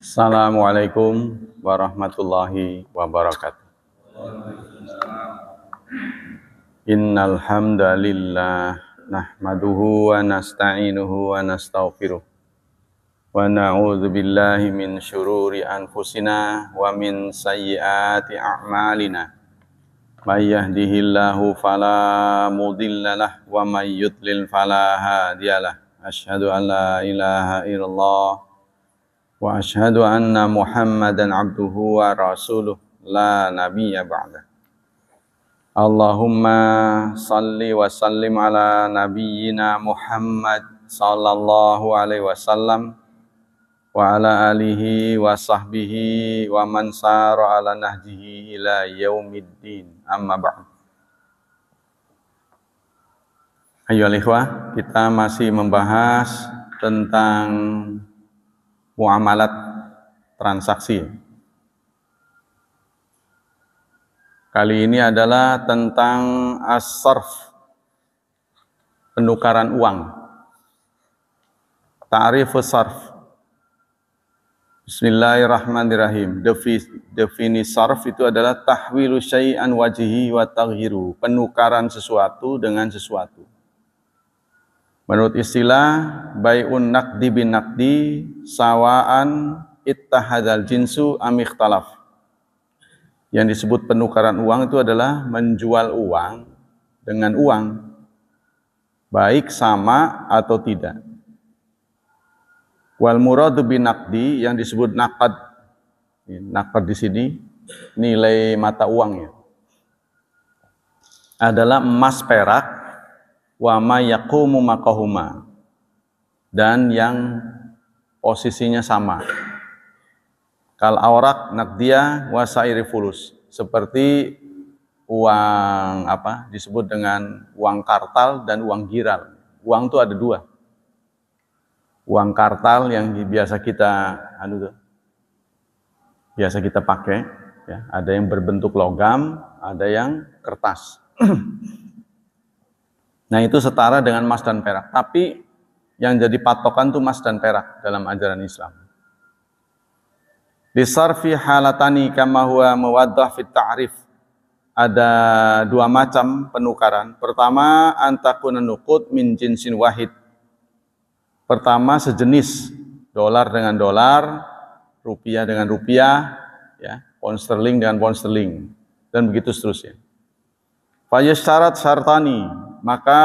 Assalamualaikum warahmatullahi wabarakatuh. Innal hamdalillah nahmaduhu wa nasta'inuhu wa nastaghfiruh wa na'udzu billahi min syururi anfusina wa min sayyiati a'malina. May yahdihillahu fala mudhillalah wa may yudlil fala hadiyalah. Asyhadu an la ilaha illallah wa asyhadu anna Muhammadan abduhu wa rasuluh la nabiyya ba'da. Allahumma salli wa sallim ala nabiyyina Muhammad sallallahu alaihi wasallam wa ala alihi wa sahbihi wa man sara ala nahjihi ila yaumiddin. Amma ba'd. Ayyuhal ikhwah, kita masih membahas tentang muamalat transaksi. Kali ini adalah tentang as-sarf, penukaran uang. Ta'rifus sarf. Bismillahirrahmanirrahim. Definisi sarf itu adalah tahwilu syai'an wajhi wa taghyiru, penukaran sesuatu dengan sesuatu. Menurut istilah bai'un naqdi bin naqdi sawaan ittahadal jinsu am ikhtalaf. Yang disebut penukaran uang itu adalah menjual uang dengan uang, baik sama atau tidak. Wal muradu bin naqdi, yang disebut naqad. Naqad di sini nilai mata uangnya adalah emas perak, wa ma yaqumu maqahuma, dan yang posisinya sama. Kal aurak naqdiyah wa sairi fulus, seperti uang disebut dengan uang kartal dan uang giral. Uang itu ada dua. Uang kartal yang biasa kita pakai, ya, ada yang berbentuk logam, ada yang kertas. Nah, itu setara dengan emas dan perak. Tapi yang jadi patokan itu emas dan perak dalam ajaran Islam. Disarfi halatani kama huwa muwaddah fit ta'rif. Ada dua macam penukaran. Pertama, antakuna nuqud min jinsin wahid. Pertama, sejenis, dolar dengan dolar, rupiah dengan rupiah, ya, pound sterling dengan pound sterling, dan begitu seterusnya. Fayasyarat syartani, maka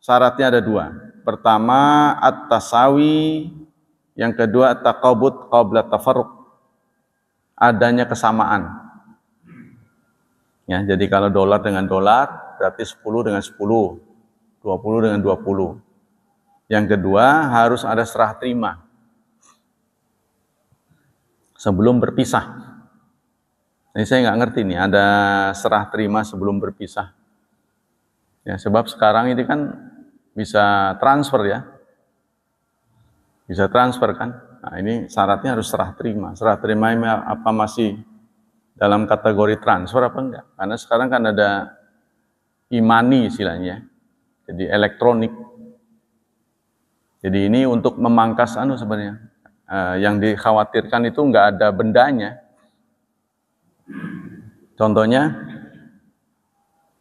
syaratnya ada dua. Pertama, at-tasawi, yang kedua at-taqabud qabla tafarruq, adanya kesamaan. Ya, jadi kalau dolar dengan dolar berarti 10 dengan 10, 20 dengan 20. Yang kedua, harus ada serah terima sebelum berpisah. Ini saya nggak ngerti nih, ada serah terima sebelum berpisah. Ya, sebab sekarang ini kan bisa transfer, ya. Bisa transfer kan? Nah, ini syaratnya harus serah terima. Serah terima ini apa masih dalam kategori transfer apa enggak? Karena sekarang kan ada e-money istilahnya, jadi elektronik. Jadi ini untuk memangkas sebenarnya. Yang dikhawatirkan itu enggak ada bendanya. Contohnya,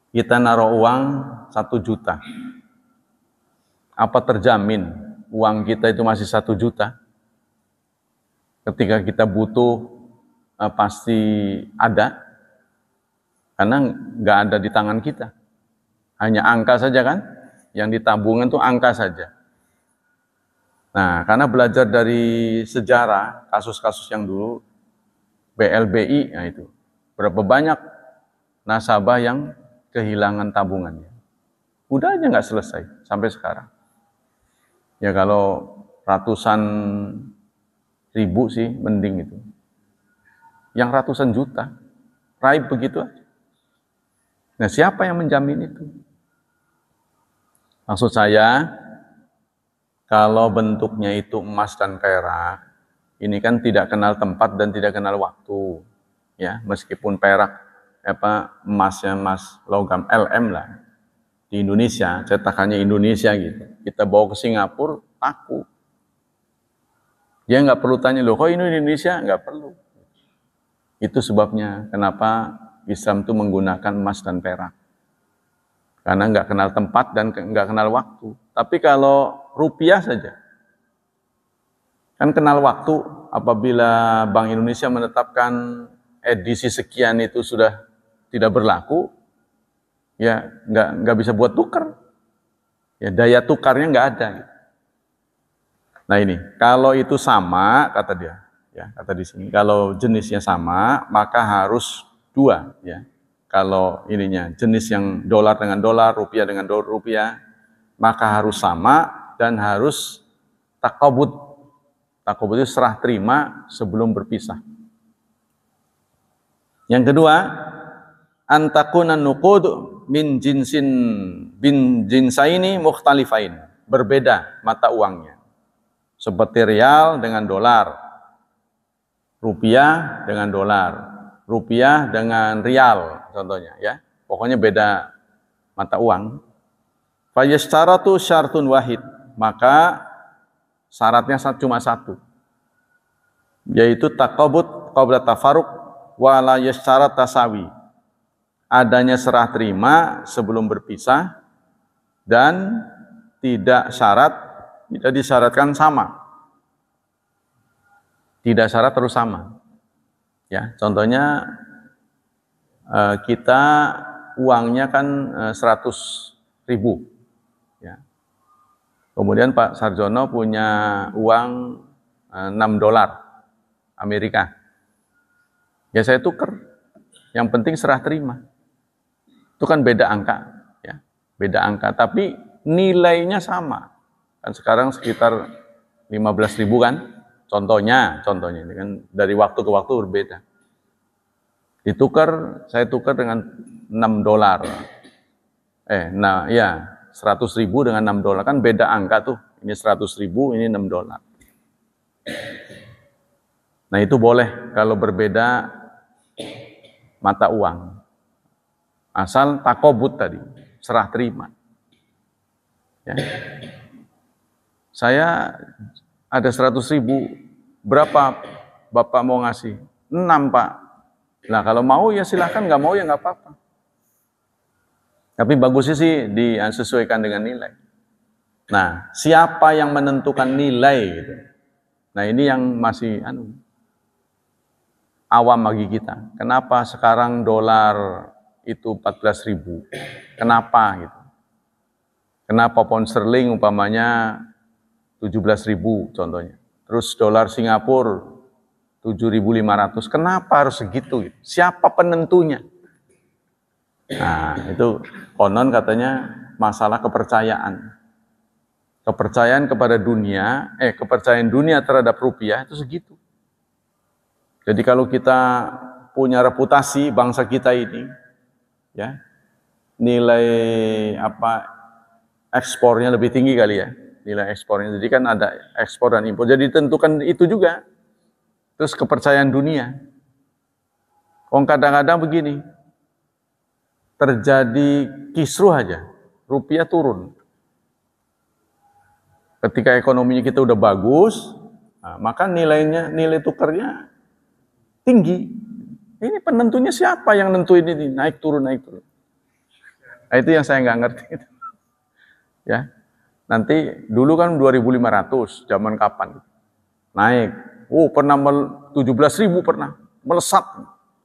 kita naruh uang 1 juta. Apa terjamin uang kita itu masih 1 juta? Ketika kita butuh pasti ada, karena nggak ada di tangan kita, hanya angka saja kan, yang di tabungan itu angka saja. Nah, karena belajar dari sejarah kasus-kasus yang dulu BLBI, nah itu berapa banyak nasabah yang kehilangan tabungannya, udah aja nggak selesai sampai sekarang. Ya kalau ratusan ribu sih mending itu. Yang ratusan juta, raib begitu aja. Nah, siapa yang menjamin itu? Maksud saya, kalau bentuknya itu emas dan perak, ini kan tidak kenal tempat dan tidak kenal waktu. Ya, meskipun perak emasnya emas logam LM lah. Di Indonesia, cetakannya Indonesia gitu. Kita bawa ke Singapura, laku. Dia nggak perlu tanya, loh kok ini Indonesia? Nggak perlu. Itu sebabnya kenapa Islam itu menggunakan emas dan perak. Karena nggak kenal tempat dan nggak kenal waktu. Tapi kalau rupiah saja, kan kenal waktu. Apabila Bank Indonesia menetapkan edisi sekian itu sudah tidak berlaku, ya nggak bisa buat tukar. Ya daya tukarnya nggak ada. Nah ini, kalau itu sama, kata dia, ya kata di sini, kalau jenisnya sama, maka harus dua, ya. Kalau ininya jenis yang dolar dengan dolar, rupiah dengan rupiah, maka harus sama dan harus takobut. Takobut itu serah terima sebelum berpisah. Yang kedua, antakunan nuqud min jinsaini mukhtalifain, berbeda mata uangnya. Seperti rial dengan dolar, rupiah dengan dolar, rupiah dengan rial contohnya, ya. Pokoknya beda mata uang. Fayastaratu syartun wahid, maka syaratnya cuma satu, yaitu taqabud qabla tafarruq wa la yasyarat tasawi. Adanya serah terima sebelum berpisah dan tidak disyaratkan sama. Tidak syarat terus sama. Ya, contohnya kita uangnya kan 100.000. Ya. Kemudian Pak Sarjono punya uang $6 Amerika. Ya saya tuker. Yang penting serah terima. Itu kan beda angka, ya. Beda angka, tapi nilainya sama. Kan sekarang sekitar 15.000 kan, contohnya ini kan dari waktu ke waktu berbeda. Saya tukar dengan $6. 100.000 dengan $6 kan beda angka tuh. Ini 100.000, ini $6. Nah itu boleh kalau berbeda mata uang. Asal takobut tadi, serah terima. Ya. Saya ada 100.000, berapa Bapak mau ngasih? 6 Pak. Nah kalau mau ya silahkan, nggak mau ya nggak apa-apa. Tapi bagusnya sih disesuaikan dengan nilai. Nah siapa yang menentukan nilai? Gitu. Nah ini yang masih awam bagi kita. Kenapa sekarang dolar itu 14.000? Kenapa gitu? Kenapa pound sterling umpamanya 17.000 contohnya. Terus dolar Singapura 7.500. Kenapa harus segitu? Siapa penentunya? Nah, itu konon katanya masalah kepercayaan. Kepercayaan kepada dunia, kepercayaan dunia terhadap rupiah itu segitu. Jadi kalau kita punya reputasi bangsa kita ini, ya, nilai ekspornya lebih tinggi kali ya. Nilai ekspornya, jadi kan ada ekspor dan impor, jadi ditentukan itu juga. Terus kepercayaan dunia. Kadang-kadang begini, terjadi kisruh aja, rupiah turun. Ketika ekonominya kita udah bagus, maka nilai tukarnya tinggi. Ini penentunya siapa yang nentuin ini, naik turun. Nah, itu yang saya nggak ngerti. Ya. Nanti dulu kan 2.500, zaman kapan? Naik. Pernah 17.000 pernah. Melesat.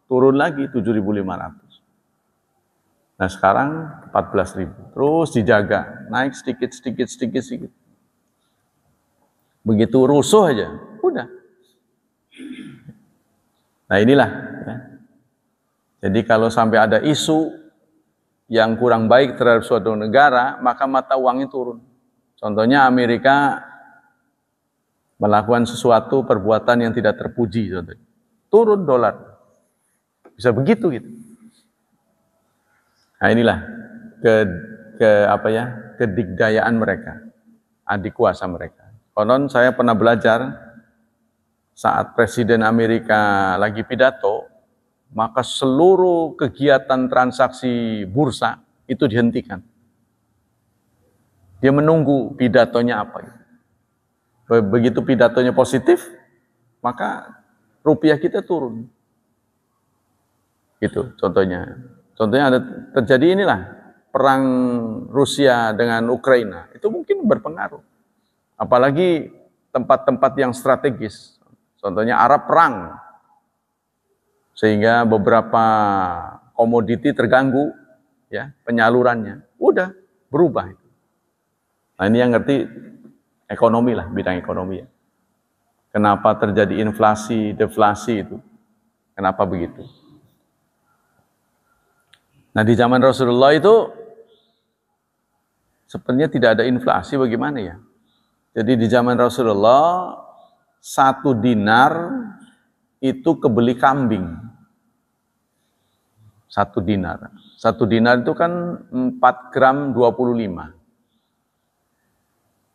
Turun lagi 7.500. Nah sekarang 14.000. Terus dijaga. Naik sedikit. Begitu rusuh aja. Udah. Nah inilah. Ya. Jadi kalau sampai ada isu yang kurang baik terhadap suatu negara, maka mata uangnya turun. Contohnya Amerika melakukan sesuatu perbuatan yang tidak terpuji, contohnya. Turun dolar. Bisa begitu gitu. Nah inilah kedigdayaan mereka, adik kuasa mereka. Konon saya pernah belajar saat Presiden Amerika lagi pidato, maka seluruh kegiatan transaksi bursa itu dihentikan. Dia menunggu pidatonya apa. Begitu pidatonya positif, maka rupiah kita turun. Gitu contohnya. Contohnya ada terjadi inilah perang Rusia dengan Ukraina. Itu mungkin berpengaruh. Apalagi tempat-tempat yang strategis. Contohnya Arab perang. Sehingga beberapa komoditi terganggu ya, penyalurannya. Udah berubah. Nah, ini yang ngerti ekonomi lah, bidang ekonomi ya. Kenapa terjadi inflasi, deflasi itu? Kenapa begitu? Nah, di zaman Rasulullah itu sebenarnya tidak ada inflasi, bagaimana ya? Jadi di zaman Rasulullah 1 dinar itu kebeli kambing. 1 dinar. 1 dinar itu kan 4 gram 25.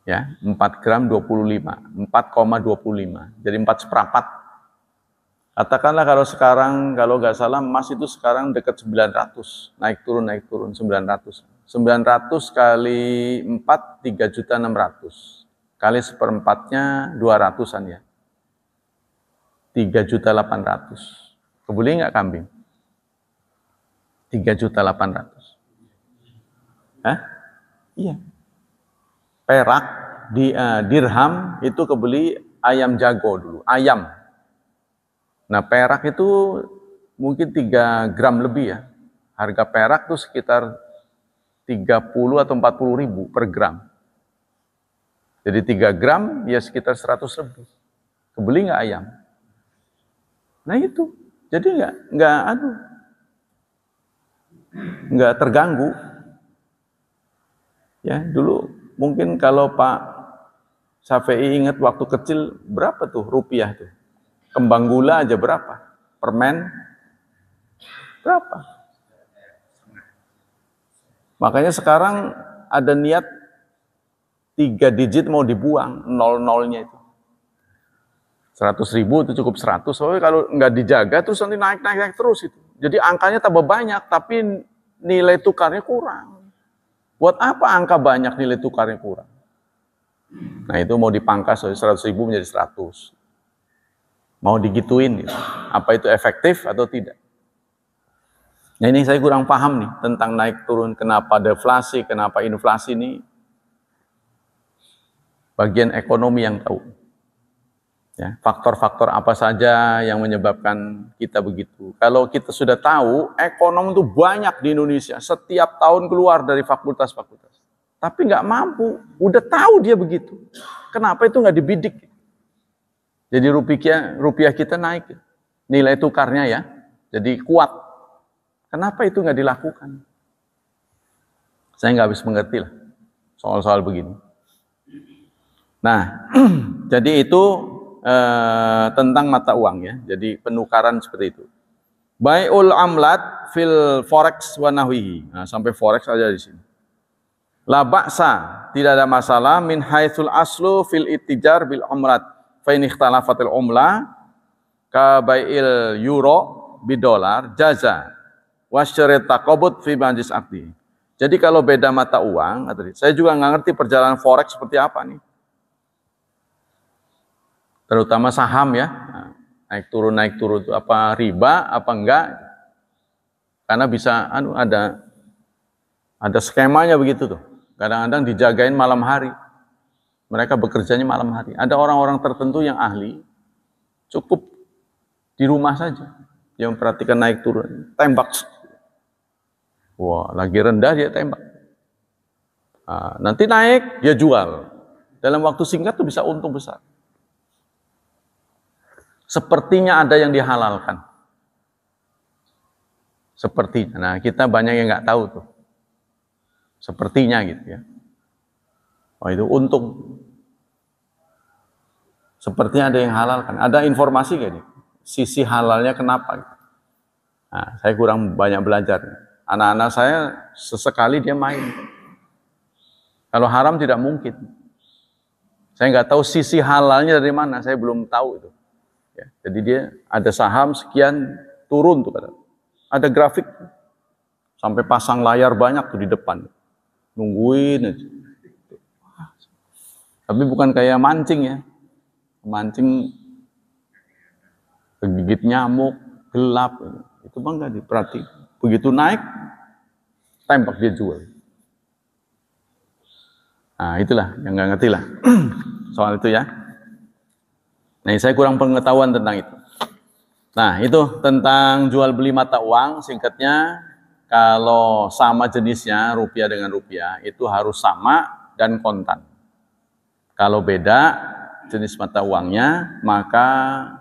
Ya, 4 gram 25, 4,25. Jadi 4 seperempat. Katakanlah kalau sekarang, kalau nggak salah emas itu sekarang dekat 900. Naik turun 900. 900 kali 4, 3.600.000. Kali seperempatnya 200-an ya. 3.800.000. Kebeli nggak kambing? 3.800.000. Hah? Iya. Perak, dirham itu kebeli ayam jago dulu, ayam. Nah, perak itu mungkin 3 gram lebih ya. Harga perak itu sekitar 30 atau 40 ribu per gram. Jadi 3 gram ya sekitar 100 lebih. Kebeli nggak ayam? Nah itu, jadi nggak terganggu. Ya dulu mungkin kalau Pak Syafi'i ingat waktu kecil berapa tuh rupiah tuh? Kembang gula aja berapa? Permen berapa? Makanya sekarang ada niat 3 digit mau dibuang, nol-nolnya itu. 100.000 itu cukup 100, soalnya kalau nggak dijaga terus nanti naik terus itu. Jadi angkanya tambah banyak, tapi nilai tukarnya kurang. Buat apa angka banyak nilai tukarnya kurang? Nah itu mau dipangkas 100.000 menjadi 100. Mau digituin, gitu. Apa itu efektif atau tidak? Nah ini saya kurang paham nih tentang naik turun, kenapa deflasi, kenapa inflasi ini. Bagian ekonomi yang tahu. Ya, faktor-faktor apa saja yang menyebabkan kita begitu. Kalau kita sudah tahu, ekonom itu banyak di Indonesia. Setiap tahun keluar dari fakultas-fakultas. Tapi nggak mampu. Udah tahu dia begitu. Kenapa itu nggak dibidik? Jadi rupiah kita naik. Nilai tukarnya ya. Jadi kuat. Kenapa itu nggak dilakukan? Saya nggak habis mengerti lah soal-soal begini. Nah, jadi itu tentang mata uang ya. Jadi penukaran seperti itu. Bai'ul amlat fil forex wa nahwihi. Nah, sampai forex aja di sini. La ba'sa, tidak ada masalah min haitsul aslu fil ittijar bil amlat. Fa in ikhtalafatil umla ka bai'il euro bidolar jaza wa syarat taqabud fi majlis aqdi. Jadi kalau beda mata uang, saya juga nggak ngerti perjalanan forex seperti apa nih. Terutama saham ya, naik turun itu apa riba apa enggak? Karena bisa ada skemanya begitu tuh. Kadang-kadang dijagain malam hari. Mereka bekerjanya malam hari. Ada orang-orang tertentu yang ahli, cukup di rumah saja. Yang memperhatikan naik turun, tembak. Wah, lagi rendah dia tembak. Nanti naik, dia jual. Dalam waktu singkat tuh bisa untung besar. Sepertinya ada yang dihalalkan. Sepertinya. Nah, kita banyak yang nggak tahu tuh. Sepertinya gitu ya. Oh itu untung. Sepertinya ada yang halalkan. Ada informasi gak nih? Sisi halalnya kenapa? Nah, saya kurang banyak belajar. Anak-anak saya sesekali dia main. Kalau haram tidak mungkin. Saya nggak tahu sisi halalnya dari mana. Saya belum tahu itu. Ya, jadi dia ada saham sekian turun tuh kadang. Ada grafik sampai pasang layar banyak tuh di depan. Nungguin aja. Tapi bukan kayak mancing ya. Mancing kegigit nyamuk, gelap. Itu bang nggak diperhati. Begitu naik, tembak dia jual. Nah itulah yang nggak ngerti lah soal itu ya. Nah saya kurang pengetahuan tentang itu. Nah itu tentang jual beli mata uang. Singkatnya, kalau sama jenisnya rupiah dengan rupiah itu harus sama dan kontan. Kalau beda jenis mata uangnya maka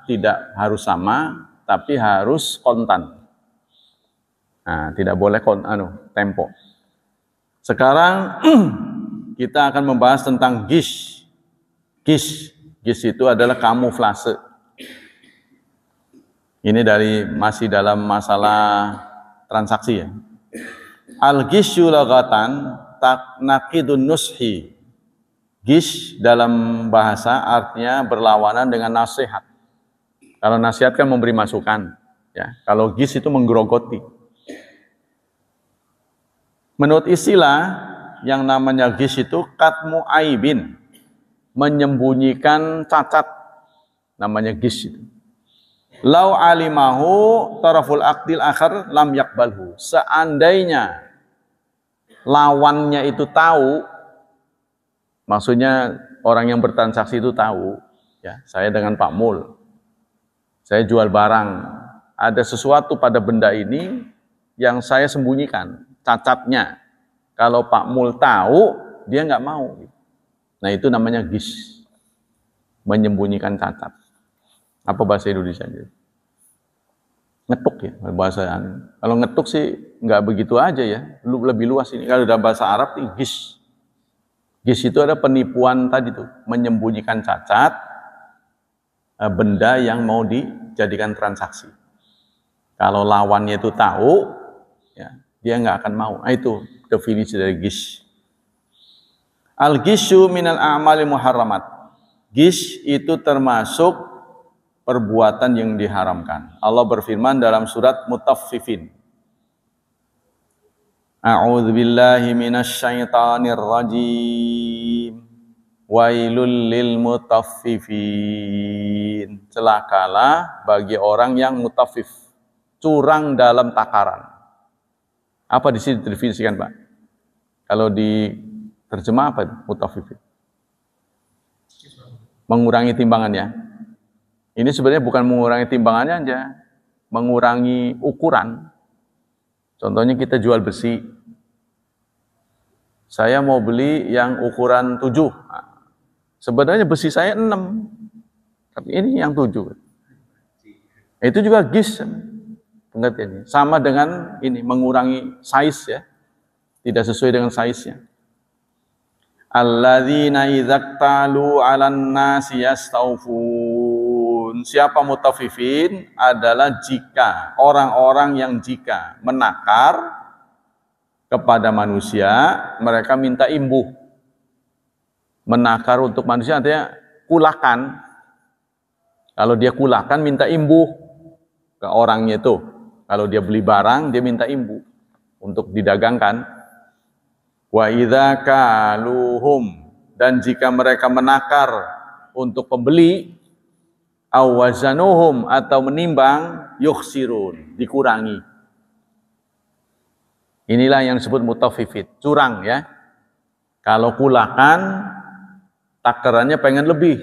tidak harus sama tapi harus kontan. Nah, tidak boleh tempo. Sekarang kita akan membahas tentang gish. Gish itu adalah kamuflase. Ini masih dalam masalah transaksi ya. Al-gishu laghatan naqidun nushi. Gish dalam bahasa artinya berlawanan dengan nasihat. Kalau nasihat kan memberi masukan, ya. Kalau gish itu menggerogoti. Menurut istilah yang namanya gish itu katmu aibin, menyembunyikan cacat, namanya gish itu. Lau alimahu taraful aqdil akhar lam yakbalhu. Seandainya lawannya itu tahu, maksudnya orang yang bertransaksi itu tahu, ya, saya dengan Pak Mul, saya jual barang, ada sesuatu pada benda ini yang saya sembunyikan, cacatnya. Kalau Pak Mul tahu, dia nggak mau. Nah itu namanya gish, menyembunyikan cacat. Apa bahasa Indonesia? Ngetuk ya bahasa. Kalau ngetuk sih nggak begitu aja ya, lebih luas ini. Kalau dalam bahasa Arab ini gish. Gish itu ada penipuan tadi tuh, menyembunyikan cacat benda yang mau dijadikan transaksi. Kalau lawannya itu tahu, ya, dia nggak akan mau. Nah, itu definisi dari gish. Al-gishu minal a'mali muharramat. Gish itu termasuk perbuatan yang diharamkan. Allah berfirman dalam surat Mutaffifin. A'udzu billahi minasy syaithanir rajim. Wailul lil mutaffifin. Celakalah bagi orang yang mutaffif, curang dalam takaran. Apa di sini didefinisikan, Pak? Kalau di terjemah apa mutaffifin? Mengurangi timbangannya. Ini sebenarnya bukan mengurangi timbangannya aja, mengurangi ukuran. Contohnya kita jual besi. Saya mau beli yang ukuran 7. Sebenarnya besi saya 6. Tapi ini yang 7. Itu juga gish. Pengertiannya. Sama dengan ini, mengurangi size ya. Tidak sesuai dengan size-nya. Alladzina idzaktalu 'alan nasi yastawfun. Siapa mutaffifin adalah jika orang-orang yang jika menakar kepada manusia, mereka minta imbuh. Menakar untuk manusia artinya kulakan. Kalau dia kulakan minta imbuh ke orangnya itu. Kalau dia beli barang dia minta imbuh untuk didagangkan. Wa idza kaluhum, dan jika mereka menakar untuk pembeli, awazanuhum, atau menimbang, yukhsirun, dikurangi. Inilah yang disebut mutaffifin, curang ya. Kalau kulakan, takarannya pengen lebih.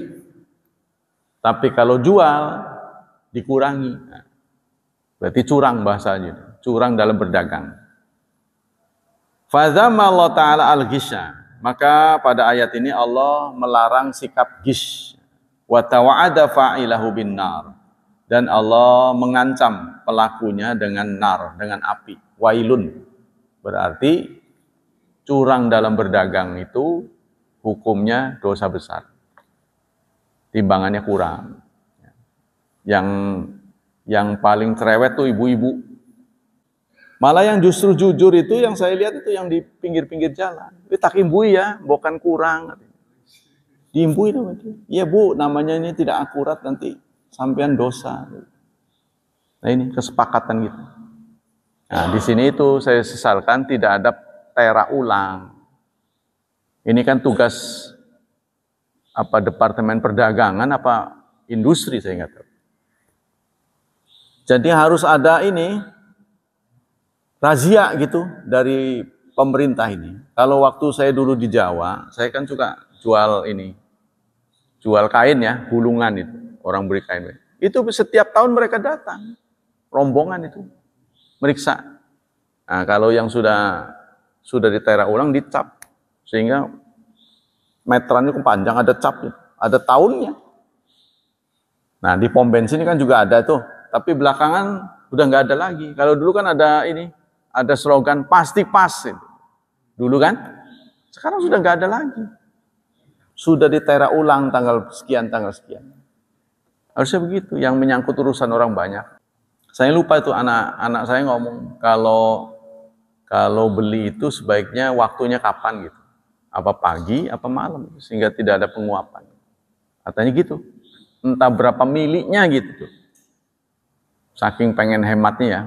Tapi kalau jual, dikurangi. Berarti curang bahasanya, curang dalam berdagang. Fadzamma Allah Ta'ala al-gisha. Maka pada ayat ini Allah melarang sikap gish. Wa tawa'ada fa'ilahu bin nar. Dan Allah mengancam pelakunya dengan nar, dengan api. Wailun. Berarti curang dalam berdagang itu hukumnya dosa besar. Timbangannya kurang. Yang paling cerewet tuh ibu-ibu. Malah yang justru jujur itu yang saya lihat itu yang di pinggir-pinggir jalan. Itu tak imbui ya, bukan kurang. Diimbui namanya. Iya Bu, namanya ini tidak akurat nanti sampean dosa. Nah ini kesepakatan gitu. Nah di sini itu saya sesalkan tidak ada tera ulang. Ini kan tugas Apa departemen perdagangan, apa industri, saya nggak tahu. Jadi harus ada ini razia gitu dari pemerintah ini. Kalau waktu saya dulu di Jawa, saya kan suka jual ini, jual kain ya, gulungan itu, orang beri kain. Itu setiap tahun mereka datang, rombongan itu, meriksa. Nah, kalau yang sudah ditera ulang, dicap. Sehingga meterannya panjang, ada capnya, ada tahunnya. Nah, di pom bensin kan juga ada tuh, tapi belakangan udah nggak ada lagi. Kalau dulu kan ada ini, ada slogan pasti pas. Dulu kan, sekarang sudah nggak ada lagi. Sudah ditera ulang tanggal sekian, tanggal sekian. Harusnya begitu, yang menyangkut urusan orang banyak. Saya lupa itu anak saya ngomong, kalau beli itu sebaiknya waktunya kapan gitu. Apa pagi, apa malam, sehingga tidak ada penguapan. Katanya gitu. Entah berapa miliknya gitu. Saking pengen hematnya ya.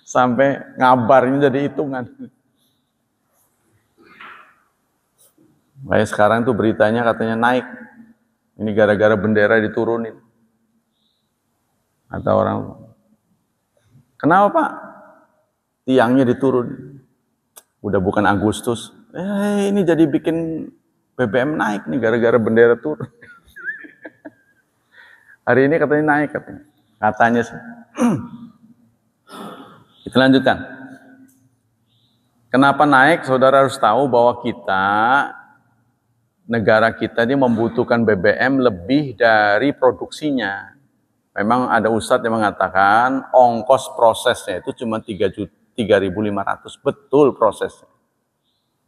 Sampai ngabarnya jadi hitungan. Kayak sekarang tuh beritanya katanya naik. Ini gara-gara bendera diturunin. Ada orang, kenapa Pak? Tiangnya diturunin. Udah bukan Agustus. Ini jadi bikin BBM naik nih gara-gara bendera turun. Hari ini katanya naik katanya. Katanya sih. Kita lanjutkan. Kenapa naik? Saudara harus tahu bahwa negara kita ini membutuhkan BBM lebih dari produksinya. Memang ada ustadz yang mengatakan ongkos prosesnya itu cuma 3.500. Betul prosesnya.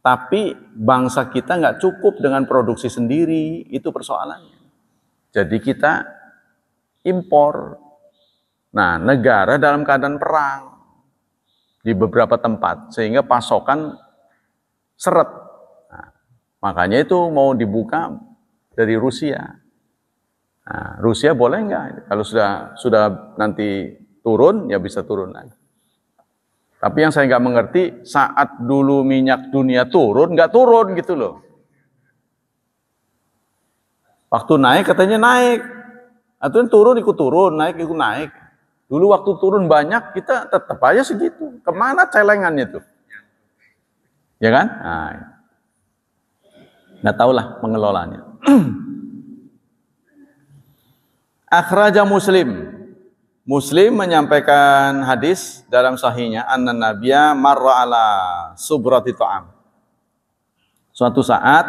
Tapi bangsa kita nggak cukup dengan produksi sendiri, itu persoalannya. Jadi kita impor. Nah, negara dalam keadaan perang di beberapa tempat, sehingga pasokan seret. Nah, makanya itu mau dibuka dari Rusia. Nah, Rusia boleh nggak? Kalau sudah nanti turun, ya bisa turun lagi. Tapi yang saya nggak mengerti, saat dulu minyak dunia turun, nggak turun gitu loh. Waktu naik katanya naik. Atau turun ikut turun, naik ikut naik. Dulu waktu turun banyak, kita tetap aja segitu. Kemana celengannya tuh? Ya kan? Nah, nggak tahulah pengelolaannya. Akhraja Muslim. Muslim menyampaikan hadis dalam sahihnya, anna nabiyya marra ala subrati ta'am. Suatu saat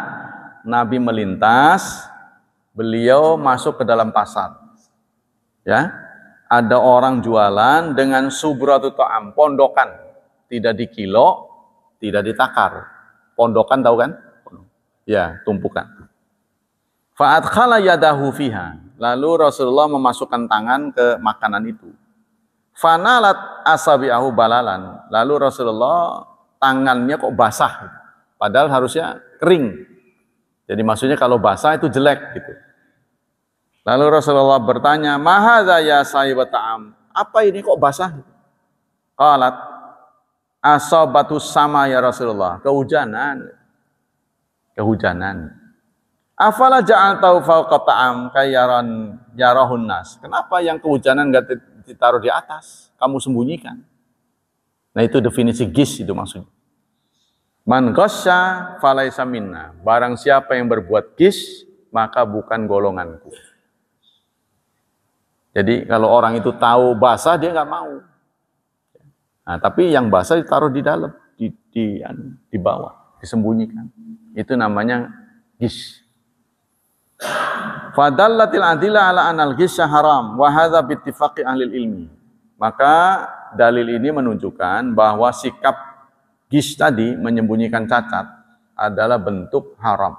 Nabi melintas, beliau masuk ke dalam pasar. Ya, ada orang jualan dengan subratu ta'am, pondokan, tidak di kilo, tidak ditakar. Pondokan tahu kan? Ya, tumpukan. Fa'adkhala yadahu fiha. Lalu Rasulullah memasukkan tangan ke makanan itu. Fanalat asabi'ahu balalan. Lalu Rasulullah tangannya kok basah. Padahal harusnya kering. Jadi maksudnya kalau basah itu jelek gitu. Lalu Rasulullah bertanya, "Mahadza ya sahibat ta'am?" Apa ini kok basah? Qalat, "Asabatus sama ya Rasulullah." Kehujanan. Afala ja'altahu fawqa ta'am kayyaran yarahun nas. Kenapa yang kehujanan enggak ditaruh di atas? Kamu sembunyikan. Nah, itu definisi gis itu maksudnya. Man ghasya falaysa minna. Barang siapa yang berbuat gis, maka bukan golonganku. Jadi kalau orang itu tahu basah, dia enggak mau. Nah, tapi yang basah ditaruh di dalam, di bawah, disembunyikan. Itu namanya gis. Fadallatil adillah ala anal ghishya haram wa hadza bi ittifaqi ahli ilmi. Maka dalil ini menunjukkan bahwa sikap ghish tadi, menyembunyikan cacat, adalah bentuk haram.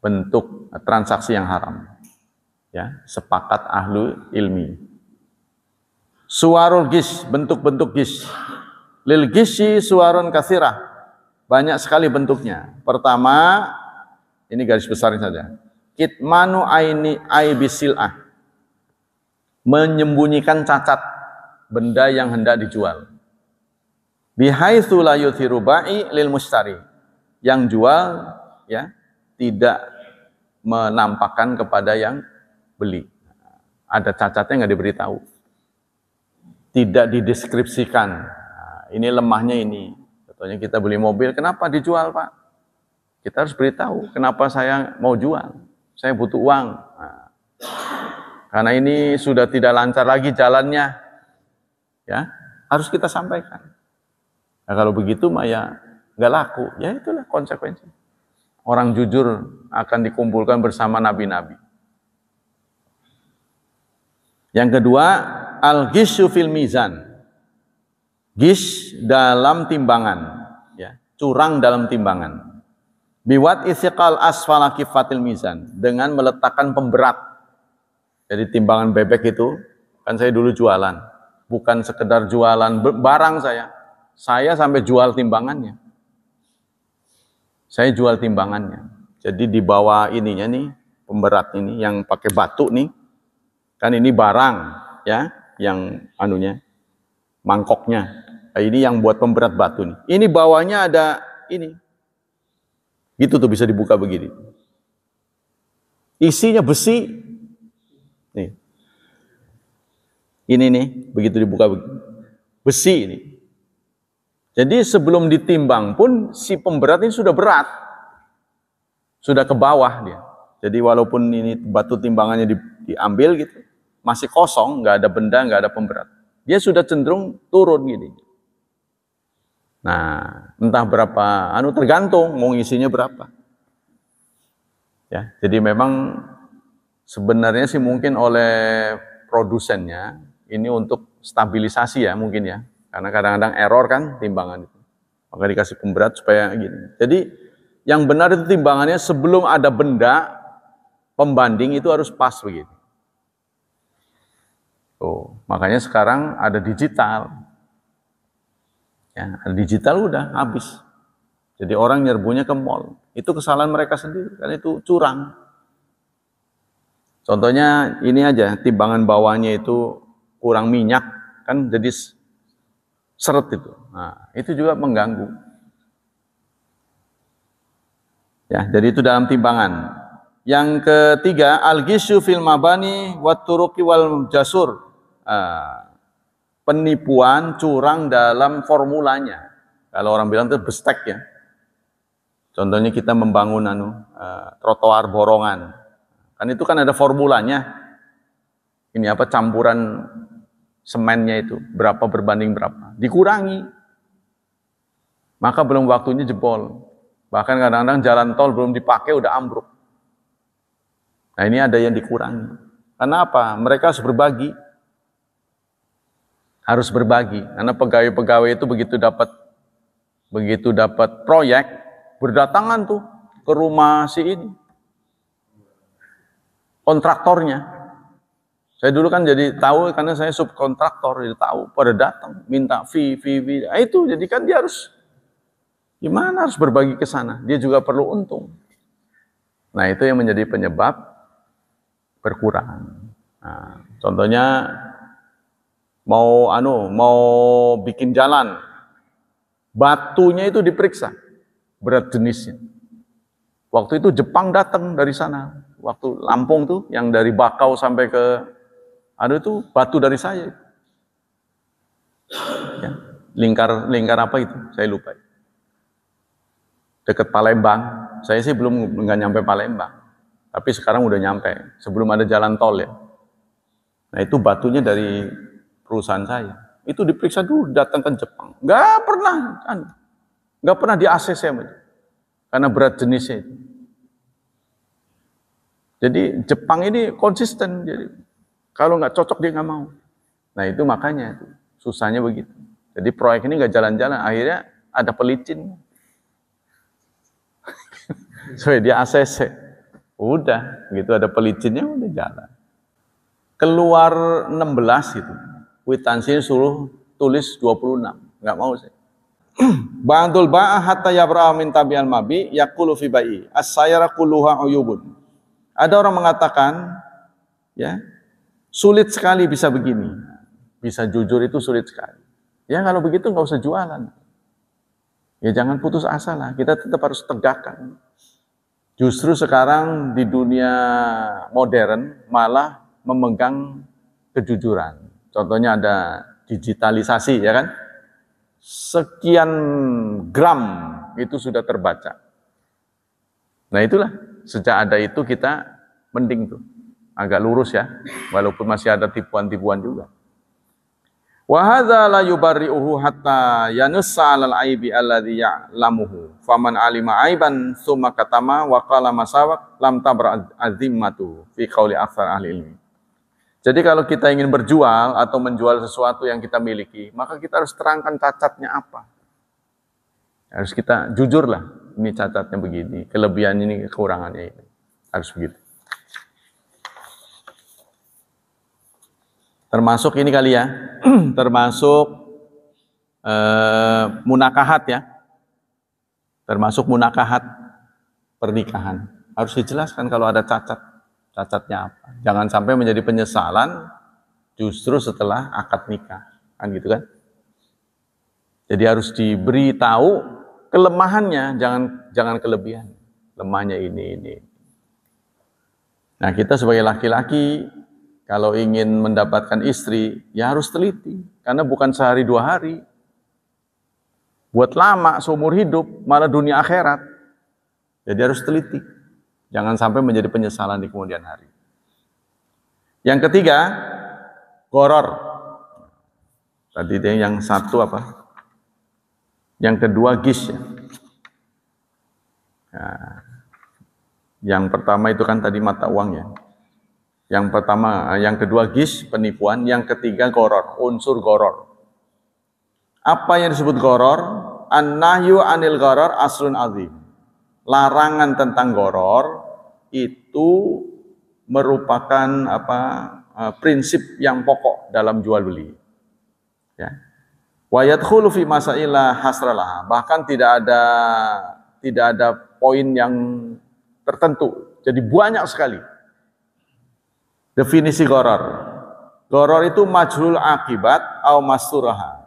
Bentuk transaksi yang haram. Ya, sepakat ahlu ilmi. Suwarul ghish, bentuk-bentuk ghish. Lil ghishyi suwarun katsirah. Banyak sekali bentuknya. Pertama, ini garis besarnya saja. Kitmanu aini aibisil'ah. Menyembunyikan cacat benda yang hendak dijual. Bihaitsu la yuthiru ba'i lil mustari. Yang jual ya tidak menampakkan kepada yang beli. Ada cacatnya nggak diberitahu. Tidak dideskripsikan. Nah, ini lemahnya ini. Contohnya kita beli mobil, kenapa dijual Pak? Kita harus beritahu, kenapa saya mau jual. Saya butuh uang. Nah, karena ini sudah tidak lancar lagi jalannya. Ya, harus kita sampaikan. Nah, kalau begitu mah ya nggak laku. Ya itulah konsekuensi. Orang jujur akan dikumpulkan bersama nabi-nabi. Yang kedua, al-ghisyu fil mizan. Gish dalam timbangan, ya, curang dalam timbangan. Biwat isiqal asfala kifatil mizan, dengan meletakkan pemberat. Jadi timbangan bebek itu, kan saya dulu jualan, bukan sekedar jualan barang saya sampai jual timbangannya. Saya jual timbangannya. Jadi di bawah ininya nih, pemberat ini yang pakai batu nih, kan ini barang, ya, yang anunya, mangkoknya. Nah, ini yang buat pemberat batu nih. Ini bawahnya ada ini. Gitu tuh bisa dibuka begini. Isinya besi. Nih. Ini nih, begitu dibuka begini. Besi ini. Jadi sebelum ditimbang pun si pemberat ini sudah berat. Sudah ke bawah dia. Jadi walaupun ini batu timbangannya diambil gitu, masih kosong, nggak ada benda, nggak ada pemberat. Dia sudah cenderung turun gini. Nah, entah berapa, tergantung mau isinya berapa. Ya, jadi memang sebenarnya sih mungkin oleh produsennya ini untuk stabilisasi ya mungkin ya, karena kadang-kadang error kan timbangan itu. Maka dikasih pemberat supaya gini. Jadi yang benar itu timbangannya sebelum ada benda pembanding itu harus pas begitu. Tuh, makanya sekarang ada digital. Ya, digital udah habis. Jadi orang nyerbunya ke mall. Itu kesalahan mereka sendiri, karena itu curang. Contohnya ini aja, timbangan bawahnya itu kurang minyak, kan jadi seret itu. Nah, itu juga mengganggu. Ya, jadi itu dalam timbangan. Yang ketiga, al-ghisyu fil mabani wat turuqi wal jasur. Penipuan, curang dalam formulanya. Kalau orang bilang itu bestek ya. Contohnya kita membangun trotoar borongan. Kan itu kan ada formulanya. Ini apa campuran semennya itu, berapa berbanding berapa. Dikurangi. Maka belum waktunya jebol. Bahkan kadang-kadang jalan tol belum dipakai udah ambruk. Nah, ini ada yang dikurangi. Karena apa? Mereka harus berbagi. Harus berbagi, karena pegawai-pegawai itu begitu dapat proyek, berdatangan tuh ke rumah si ini, kontraktornya. Saya dulu kan jadi tahu karena saya subkontraktor, jadi tahu pada datang minta fee. Nah, itu jadi kan dia harus gimana harus berbagi ke sana. Dia juga perlu untung. Nah, itu yang menjadi penyebab berkurang. Nah, contohnya mau bikin jalan, batunya itu diperiksa berat jenisnya. Waktu itu Jepang datang dari sana, waktu Lampung tuh yang dari Bakau sampai ke itu batu dari saya. Ya, lingkar apa itu? Saya lupa. Dekat Palembang. Saya sih nggak nyampe Palembang, tapi sekarang udah nyampe. Sebelum ada jalan tol ya. Nah, itu batunya dari perusahaan saya. Itu diperiksa dulu, datang ke Jepang. Nggak pernah di ACC karena berat jenisnya itu. Jadi Jepang ini konsisten. Jadi kalau nggak cocok dia nggak mau. Nah, itu makanya itu susahnya begitu. Jadi proyek ini nggak jalan-jalan. Akhirnya ada pelicin. Soalnya dia ACC. Udah, gitu ada pelicinnya udah jalan. Keluar 16 itu. Kwitansinya suruh tulis 26. Enggak mau sih. Ba'dul ba'ah hatta yabra'a min tabi'al mabi yaqulu fi bai'i as-sayara kulluha uyubun. Ada orang mengatakan ya, sulit sekali bisa begini. Bisa jujur itu sulit sekali. Ya kalau begitu enggak usah jualan. Ya jangan putus asa lah, kita tetap harus tegakkan. Justru sekarang di dunia modern malah memegang kejujuran. Contohnya ada digitalisasi, ya kan? Sekian gram itu sudah terbaca. Nah itulah, sejak ada itu kita mending tuh, agak lurus ya, walaupun masih ada tipuan-tipuan juga. Wa hadza la yubarri'uhu hatta yanussa 'alal aibi alladhi ya'lamuhu. Faman 'alima aiban tsumma katama wa qala masawak lam tabra azimmatu fi qauli aktsar ahli ilmi. Jadi kalau kita ingin berjual atau menjual sesuatu yang kita miliki, maka kita harus terangkan cacatnya apa. Harus kita jujur lah, ini cacatnya begini, kelebihan ini, kekurangannya ini. Harus begitu. Termasuk ini kali ya, termasuk munakahat ya. Termasuk munakahat pernikahan. Harus dijelaskan kalau ada cacat. Cacatnya apa. Jangan sampai menjadi penyesalan justru setelah akad nikah. Kan gitu kan. Jadi harus diberi tahu kelemahannya, jangan kelebihan. Lemahnya ini. Nah, kita sebagai laki-laki kalau ingin mendapatkan istri, ya harus teliti. Karena bukan sehari 2 hari. Buat lama, seumur hidup, malah dunia akhirat. Jadi harus teliti. Jangan sampai menjadi penyesalan di kemudian hari. Yang ketiga, goror. Tadi yang satu apa? Yang kedua, gish. Nah, yang pertama itu kan tadi mata uang ya. Yang kedua gish, penipuan. Yang ketiga goror, unsur goror. Apa yang disebut goror? An-nahyu anil goror aslun azim. Larangan tentang goror itu merupakan prinsip yang pokok dalam jual beli. Ya. Wa yadkhulu fi masailah hasralah. Bahkan tidak ada poin yang tertentu. Jadi banyak sekali. Definisi goror. Goror itu majhul akibat au masturaha.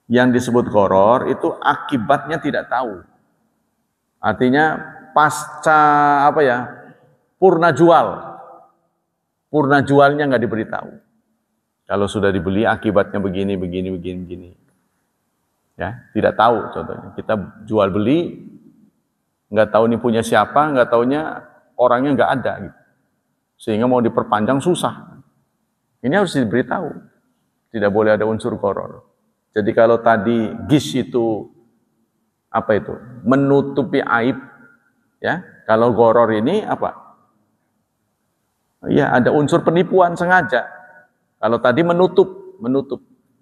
Yang disebut goror itu akibatnya tidak tahu. Artinya pasca purna jualnya nggak diberitahu. Kalau sudah dibeli akibatnya begini. Ya, tidak tahu contohnya. Kita jual beli, nggak tahu ini punya siapa, nggak taunya orangnya nggak ada gitu. Sehingga mau diperpanjang susah. Ini harus diberitahu. Tidak boleh ada unsur goror. Jadi kalau tadi gish itu menutupi aib, ya. Kalau goror ini apa? Ya, ada unsur penipuan sengaja. Kalau tadi menutup.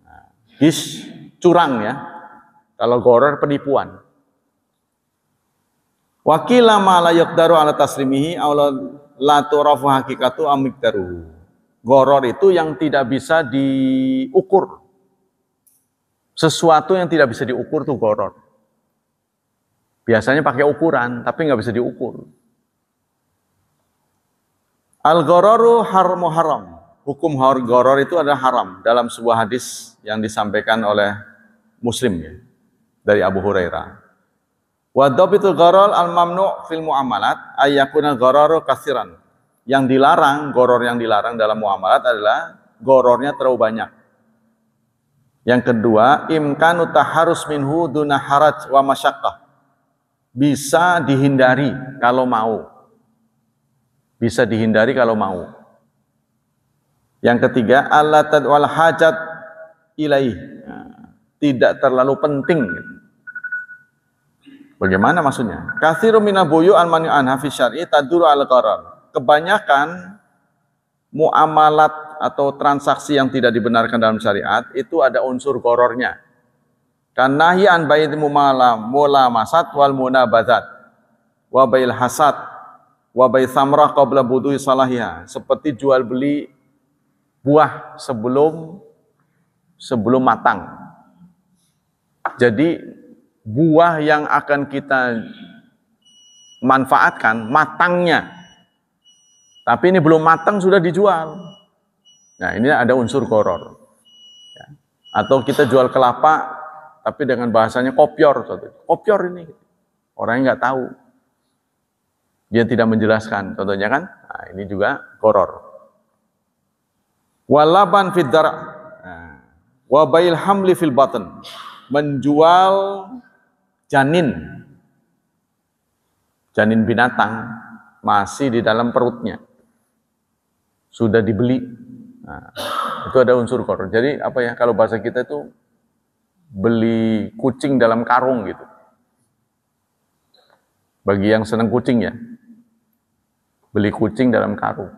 Nah, gish curang ya. Kalau goror penipuan. Wakila ma la yaqdaru ala taslimihi aw la turafu haqiqatu amikdaru. Goror itu yang tidak bisa diukur. Sesuatu yang tidak bisa diukur itu goror. Biasanya pakai ukuran, tapi nggak bisa diukur. Al-ghararu haram. Hukum gharor itu adalah haram dalam sebuah hadis yang disampaikan oleh Muslim ya, dari Abu Hurairah. Wa dhabitul gharar al-mamnu' fil muamalat ayyakuna ghararu katsiran. Yang dilarang, gharor yang dilarang dalam muamalat adalah gharornya terlalu banyak. Yang kedua, imkanu taharus minhu duna haraj wa masyaqqah. Bisa dihindari kalau mau. Bisa dihindari kalau mau. Yang ketiga, alla tadwal hajat ilaih. Tidak terlalu penting. Bagaimana maksudnya? Katsiru minabuyu al-mani anha fi syar'i taduru al-gharar. Kebanyakan muamalat atau transaksi yang tidak dibenarkan dalam syariat itu ada unsur gorornya. Kanahi an bai'il mulamasat wal munabazat wa bai'il hasad wa bai' samrah qabla budui salahiha. Seperti jual beli buah sebelum matang. Jadi buah yang akan kita manfaatkan matangnya. Tapi ini belum matang sudah dijual. Nah, ini ada unsur goror. Ya. Atau kita jual kelapa tapi dengan bahasanya kopior. Kopior ini. Orangnya nggak tahu. Dia tidak menjelaskan, contohnya kan, nah, ini juga gharar. Walaban fid dar', wa bail hamli fil batn, menjual janin binatang masih di dalam perutnya, sudah dibeli. Nah, itu ada unsur gharar. Jadi apa ya, kalau bahasa kita itu beli kucing dalam karung gitu. Bagi yang senang kucing ya, beli kucing dalam karung.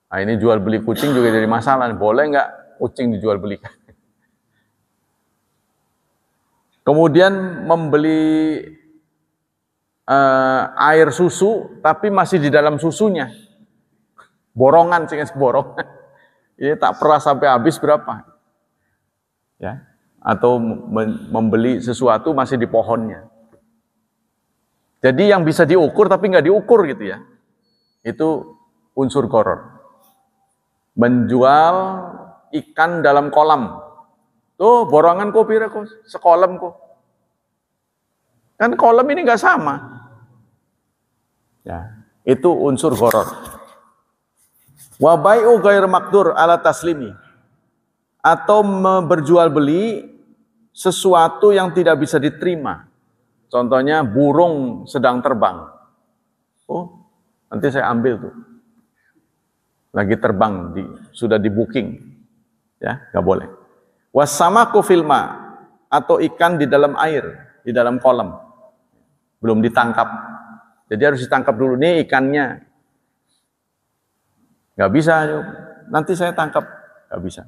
Nah, ini jual beli kucing juga jadi masalah. Boleh nggak kucing dijual belikan? Kemudian membeli air susu tapi masih di dalam susunya, borongan, borongan. Ini tak pernah sampai habis berapa, ya? Atau membeli sesuatu masih di pohonnya. Jadi yang bisa diukur tapi nggak diukur gitu ya, itu unsur gharar. Menjual ikan dalam kolam, tuh borongan kok pira kok, sekolam kok. Kan kolam ini nggak sama. Ya, itu unsur gharar. Wa bai'u ghair maqdur ala taslimi, atau berjual beli sesuatu yang tidak bisa diterima. Contohnya burung sedang terbang. Oh, nanti saya ambil tuh. Lagi terbang, sudah di booking. Ya, nggak boleh. Wasamaku filma, atau ikan di dalam air, di dalam kolam. Belum ditangkap. Jadi harus ditangkap dulu nih ikannya. Nggak bisa, nanti saya tangkap. Nggak bisa.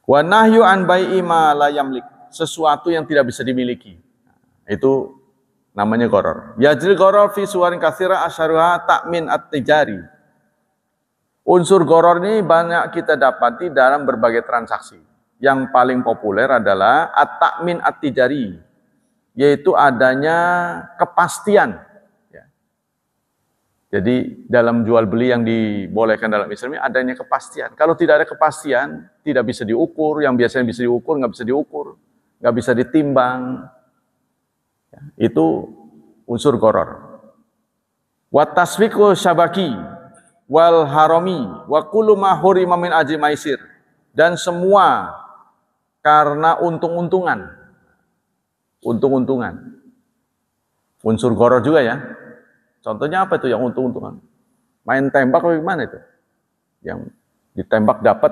Wa nahyu an bai'i ma la yamlik, sesuatu yang tidak bisa dimiliki. Itu namanya gharar. Yajril gharar fi suwarin katsira asyaruha ta'min at-tijari. Unsur gharar ini banyak kita dapati dalam berbagai transaksi. Yang paling populer adalah at-ta'min at-tijari, yaitu adanya kepastian. Ya. Jadi dalam jual beli yang dibolehkan dalam Islam ini adanya kepastian. Kalau tidak ada kepastian, tidak bisa diukur. Yang biasanya bisa diukur, nggak bisa diukur, nggak bisa ditimbang. Ya, itu unsur gharar. Wa tasfiqu syabaki wal harami wa kullu ma hurima min ajri maisir, dan semua karena untung-untungan. Untung-untungan. Unsur gharar juga ya. Contohnya apa itu yang untung-untungan? Main tembak atau gimana itu? Yang ditembak dapat.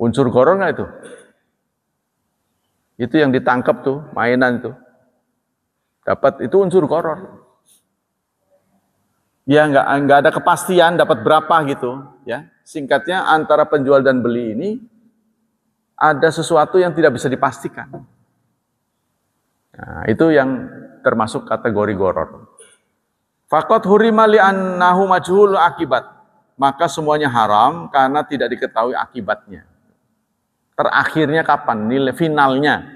Unsur gharar nggak itu? Itu yang ditangkap tuh, mainan itu. Dapat, itu unsur gharar. Ya nggak ada kepastian dapat berapa gitu, ya. Singkatnya antara penjual dan beli ini ada sesuatu yang tidak bisa dipastikan. Nah, itu yang termasuk kategori gharar. Faqad hurima li annahu majhul akibat, maka semuanya haram karena tidak diketahui akibatnya. Terakhirnya kapan? Nilai finalnya.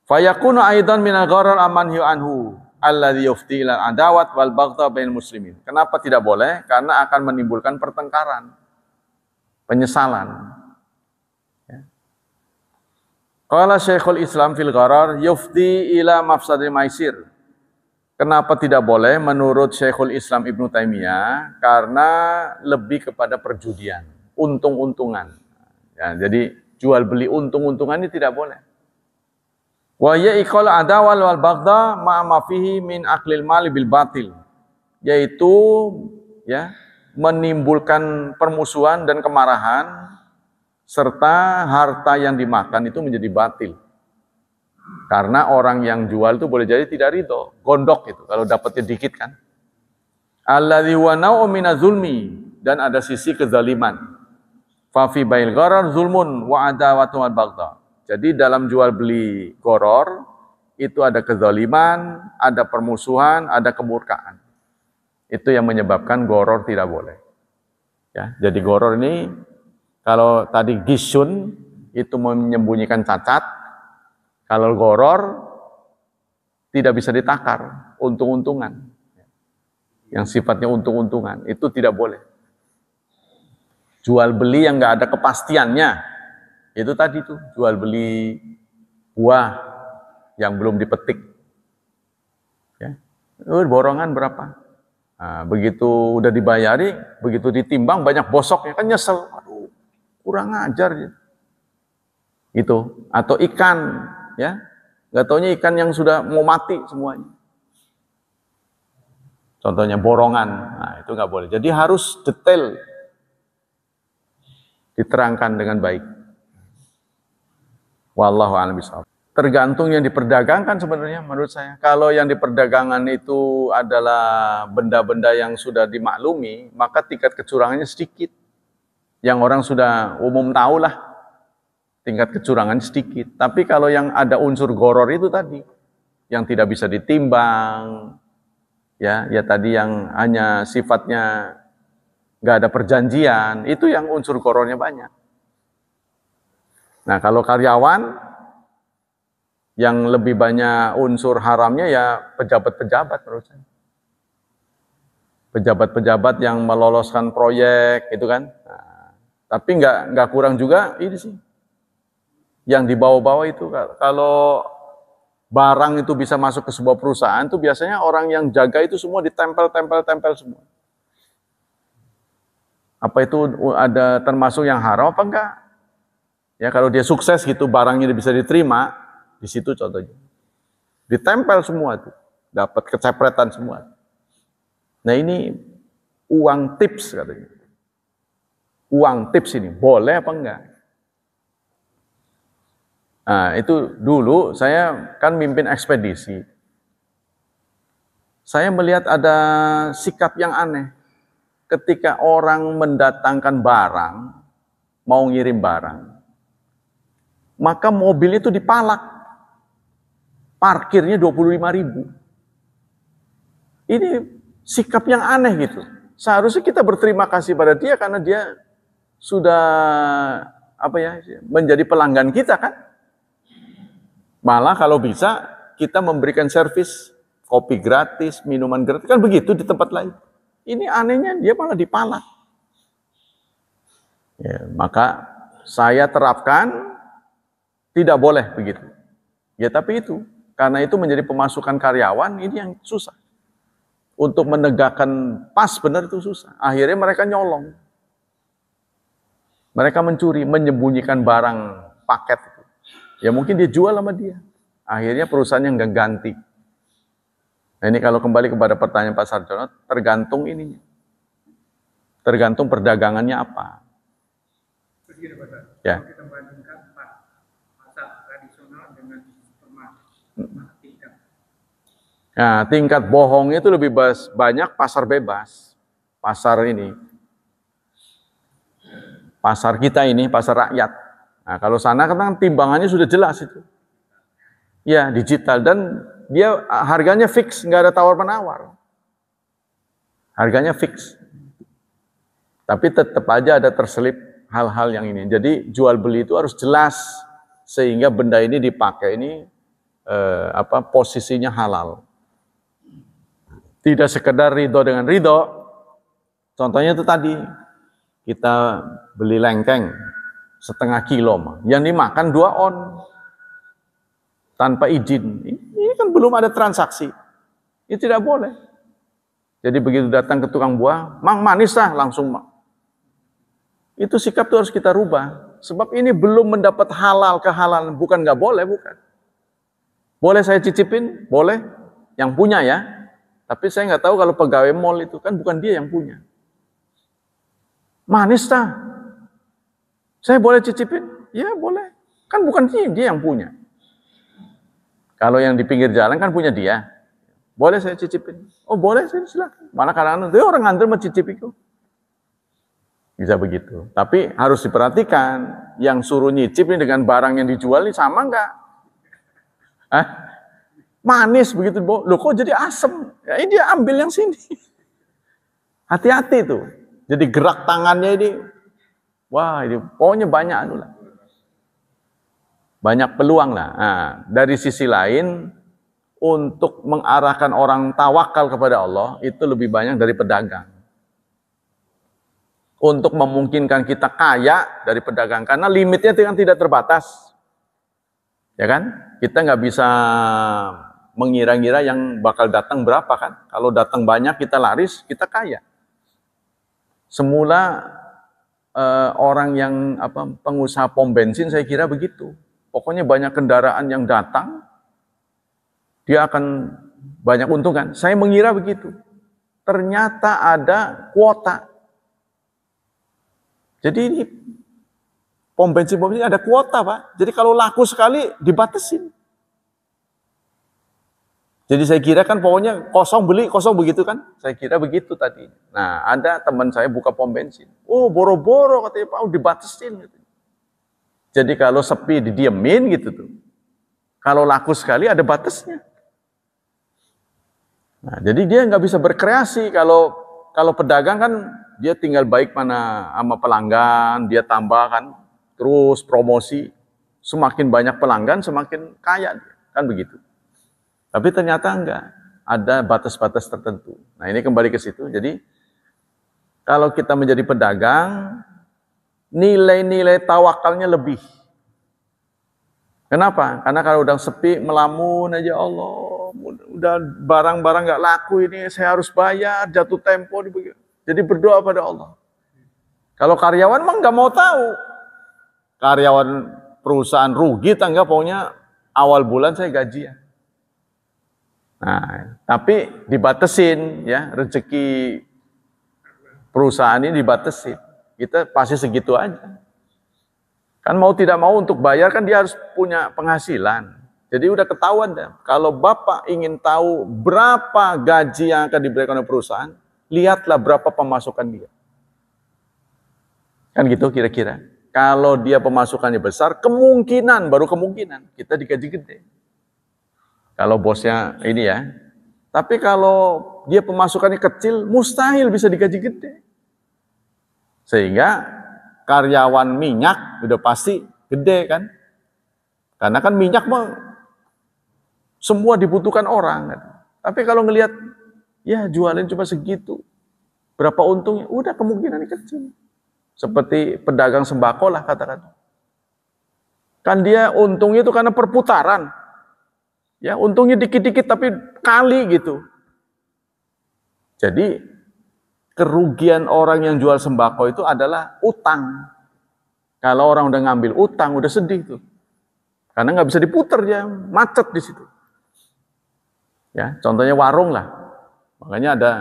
Fayakunu aidan minal gharar amanhiu anhu alladhi yufti ila adawat wal baghdha bainal muslimin. Kenapa tidak boleh? Karena akan menimbulkan pertengkaran, penyesalan. Ya. Qala Syekhul Islam fil gharar yufti ila mafsadil maisir. Kenapa tidak boleh? Menurut Syekhul Islam Ibnu Taimiyah, karena lebih kepada perjudian, untung-untungan. Ya, jadi jual beli untung-untungan ini tidak boleh. Wa ya iqal adawal wal baghdha ma ma fihi min aklil mali bil batil, yaitu ya menimbulkan permusuhan dan kemarahan serta harta yang dimakan itu menjadi batil. Karena orang yang jual itu boleh jadi tidak ridho, gondok itu kalau dapatnya dikit kan. Alladzi wa nau'u minaz zulmi, dan ada sisi kezaliman. Fa fi bail gharar zulmun wa adawatu wal baghdha. Jadi dalam jual beli gharar itu ada kezaliman, ada permusuhan, ada kemurkaan. Itu yang menyebabkan gharar tidak boleh. Ya, jadi gharar ini kalau tadi gisun itu menyembunyikan cacat, kalau gharar tidak bisa ditakar, untung-untungan. Yang sifatnya untung-untungan itu tidak boleh. Jual beli yang nggak ada kepastiannya. Itu tadi tuh jual beli buah yang belum dipetik. Ya. Borongan berapa? Nah, begitu udah dibayari, begitu ditimbang banyak bosoknya, kan nyesel. Aduh, kurang ajar gitu. Itu. Atau ikan, ya, nggak taunya ikan yang sudah mau mati semuanya. Contohnya borongan, nah itu nggak boleh. Jadi harus detail, diterangkan dengan baik. Wallahu a'lam bishawab. Tergantung yang diperdagangkan sebenarnya menurut saya. Kalau yang diperdagangkan itu adalah benda-benda yang sudah dimaklumi, maka tingkat kecurangannya sedikit. Yang orang sudah umum tahu lah, tingkat kecurangan sedikit. Tapi kalau yang ada unsur goror itu tadi, yang tidak bisa ditimbang, ya tadi yang hanya sifatnya nggak ada perjanjian, itu yang unsur gorornya banyak. Nah, kalau karyawan, yang lebih banyak unsur haramnya ya pejabat-pejabat menurut saya. Pejabat-pejabat yang meloloskan proyek, itu kan. Nah, tapi nggak kurang juga ini sih. Yang dibawa-bawa itu, kalau barang itu bisa masuk ke sebuah perusahaan, itu biasanya orang yang jaga itu semua ditempel semua. Apa itu ada termasuk yang haram apa enggak? Ya kalau dia sukses gitu, barangnya bisa diterima, di situ contohnya. Ditempel semua tuh, dapat kecepretan semua. Nah ini uang tips katanya. Uang tips ini, boleh apa enggak? Nah itu dulu saya kan mimpin ekspedisi. Saya melihat ada sikap yang aneh. Ketika orang mendatangkan barang, mau ngirim barang, maka mobil itu dipalak. Parkirnya 25.000. Ini sikap yang aneh gitu. Seharusnya kita berterima kasih pada dia karena dia sudah menjadi pelanggan kita kan. Malah kalau bisa kita memberikan servis kopi gratis, minuman gratis, kan begitu di tempat lain. Ini anehnya dia malah dipalak. Ya, maka saya terapkan tidak boleh begitu. Ya tapi itu, karena itu menjadi pemasukan karyawan, ini yang susah. Untuk menegakkan pas benar itu susah. Akhirnya mereka nyolong. Mereka mencuri, menyembunyikan barang paket. Ya mungkin dia jual sama dia. Akhirnya perusahaannya nggak ganti. Nah ini kalau kembali kepada pertanyaan Pak Sarjono, tergantung ininya. Tergantung perdagangannya apa. Begini Pak, ya. Kalau kita bandingkan pasar tradisional dengan supermarket, tingkat. Nah, tingkat bohong itu lebih banyak pasar bebas. Pasar ini. Pasar kita ini, pasar rakyat. Nah, kalau sana kan timbangannya sudah jelas itu. Ya, digital. Dan dia harganya fix, nggak ada tawar-menawar. Harganya fix. Tapi tetap aja ada terselip hal-hal yang ini. Jadi jual beli itu harus jelas sehingga benda ini dipakai ini posisinya halal. Tidak sekedar ridho dengan ridho. Contohnya itu tadi kita beli lengkeng setengah kilo, yang dimakan 2 on tanpa izin. Ini kan belum ada transaksi. Ini tidak boleh. Jadi begitu datang ke tukang buah, mang manis lah langsung. Itu sikap itu harus kita rubah. Sebab ini belum mendapat halal kehalalan. Bukan nggak boleh, bukan. Boleh saya cicipin? Boleh. Yang punya ya. Tapi saya nggak tahu kalau pegawai mall itu kan bukan dia yang punya. Manis tah? Saya boleh cicipin? Ya boleh. Kan bukan dia yang punya. Kalau yang di pinggir jalan kan punya dia. Boleh saya cicipin? Oh boleh, saya silakan. Malah kadang-kadang dia orang ngantri mau cicip itu. Bisa begitu. Tapi harus diperhatikan, yang suruh nyicip ini dengan barang yang dijual ini sama enggak? Manis begitu, loh kok jadi asem? Ya ini dia ambil yang sini. Hati-hati tuh. Jadi gerak tangannya ini, wah ini pokoknya banyak lah. Banyak peluang lah. Nah, dari sisi lain, untuk mengarahkan orang tawakal kepada Allah, itu lebih banyak dari pedagang. Untuk memungkinkan kita kaya dari pedagang, karena limitnya kan tidak terbatas. Ya kan? Kita nggak bisa mengira-ngira yang bakal datang berapa kan. Kalau datang banyak kita laris, kita kaya. Semula orang yang pengusaha pom bensin saya kira begitu. Pokoknya banyak kendaraan yang datang, dia akan banyak untung kan. Saya mengira begitu. Ternyata ada kuota. Jadi ini pom bensin ada kuota, Pak. Jadi kalau laku sekali dibatasin. Jadi saya kira kan pokoknya kosong beli, kosong begitu kan. Saya kira begitu tadi. Nah, ada teman saya buka pom bensin. Oh, boro-boro katanya, Pak, dibatasin gitu. Jadi kalau sepi didiemin gitu tuh. Kalau laku sekali ada batasnya. Nah, jadi dia nggak bisa berkreasi. Kalau pedagang kan dia tinggal baik mana sama pelanggan, dia tambahkan terus promosi. Semakin banyak pelanggan semakin kaya, kan begitu. Tapi ternyata enggak, ada batas-batas tertentu. Nah, ini kembali ke situ. Jadi kalau kita menjadi pedagang, nilai-nilai tawakalnya lebih. Kenapa? Karena kalau udah sepi, melamun aja, Allah, udah barang-barang nggak laku ini, saya harus bayar, jatuh tempo. Jadi berdoa pada Allah. Kalau karyawan mah nggak mau tahu. Karyawan perusahaan rugi, tangga pokoknya awal bulan saya gajian. Nah, tapi dibatesin ya, rezeki perusahaan ini dibatesin. Kita pasti segitu aja. Kan mau tidak mau untuk bayar kan dia harus punya penghasilan. Jadi udah ketahuan deh. Kalau Bapak ingin tahu berapa gaji yang akan diberikan oleh perusahaan, lihatlah berapa pemasukan dia. Kan gitu kira-kira. Kalau dia pemasukannya besar, kemungkinan, baru kemungkinan, kita digaji gede. Kalau bosnya ini ya. Tapi kalau dia pemasukannya kecil, mustahil bisa digaji gede. Sehingga karyawan minyak udah pasti gede kan. Karena kan minyak mah semua dibutuhkan orang kan. Tapi kalau ngelihat ya jualin cuma segitu, berapa untungnya? Udah kemungkinan kecil. Seperti pedagang sembako lah katakan. Kan dia untungnya itu karena perputaran. Ya, untungnya dikit-dikit tapi kali gitu. Jadi kerugian orang yang jual sembako itu adalah utang. Kalau orang udah ngambil utang, udah sedih tuh. Karena nggak bisa diputer dia, macet di situ. Ya, contohnya warung lah. Makanya ada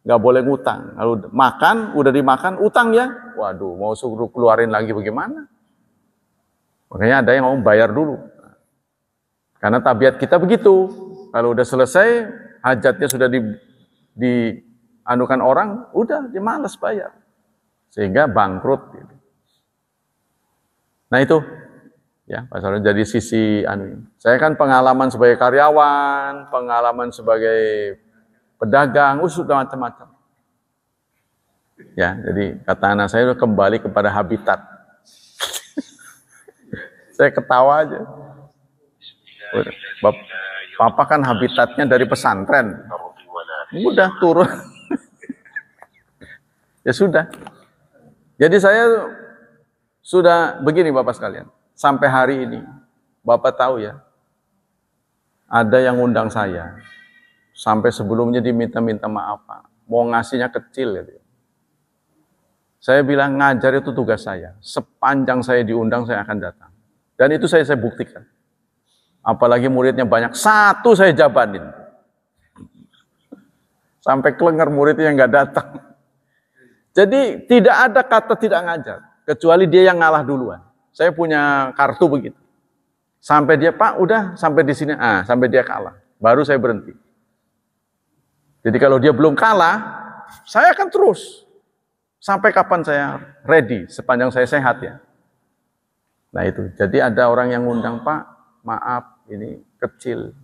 nggak boleh ngutang. Kalau makan, udah dimakan, utang ya. Waduh, mau suruh keluarin lagi bagaimana? Makanya ada yang mau bayar dulu. Karena tabiat kita begitu. Kalau udah selesai, hajatnya sudah dianukan orang, udah dia malas bayar. Sehingga bangkrut. Gitu. Nah itu, ya Pak Sarul, jadi sisi saya kan pengalaman sebagai karyawan, pengalaman sebagai pedagang, sudah macam-macam. Ya, jadi kata anak saya udah kembali kepada habitat. Saya ketawa aja. Papa kan habitatnya dari pesantren. Udah turun. Ya sudah. Jadi saya sudah begini Bapak sekalian. Sampai hari ini, Bapak tahu ya, ada yang undang saya. Sampai sebelumnya diminta-minta maaf Pak. Mau ngasihnya kecil gitu. Saya bilang ngajar itu tugas saya. Sepanjang saya diundang saya akan datang. Dan itu saya buktikan. Apalagi muridnya banyak, satu saya jabanin. Sampai kelengar muridnya yang nggak datang. Jadi tidak ada kata tidak ngajar. Kecuali dia yang ngalah duluan. Saya punya kartu begitu. Sampai dia, Pak udah sampai di sini, sampai dia kalah. Baru saya berhenti. Jadi kalau dia belum kalah, saya akan terus. Sampai kapan saya ready, sepanjang saya sehat ya. Nah itu, jadi ada orang yang ngundang, Pak, maaf, ini kecil.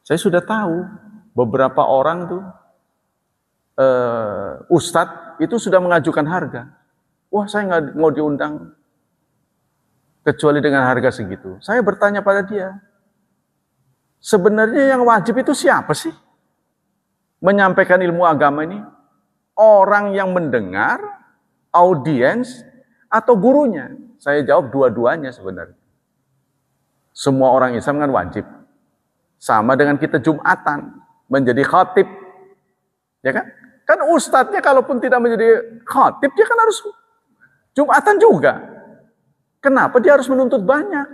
Saya sudah tahu, beberapa orang tuh, ustadz itu sudah mengajukan harga. Wah, saya nggak mau diundang, kecuali dengan harga segitu. Saya bertanya pada dia, sebenarnya yang wajib itu siapa sih? Menyampaikan ilmu agama ini? Orang yang mendengar, audiens, atau gurunya? Saya jawab dua-duanya sebenarnya. Semua orang Islam kan wajib. Sama dengan kita Jumatan, menjadi khatib. Ya kan? Kan ustadznya kalaupun tidak menjadi khatib, dia kan harus Jumatan juga. Kenapa dia harus menuntut banyak?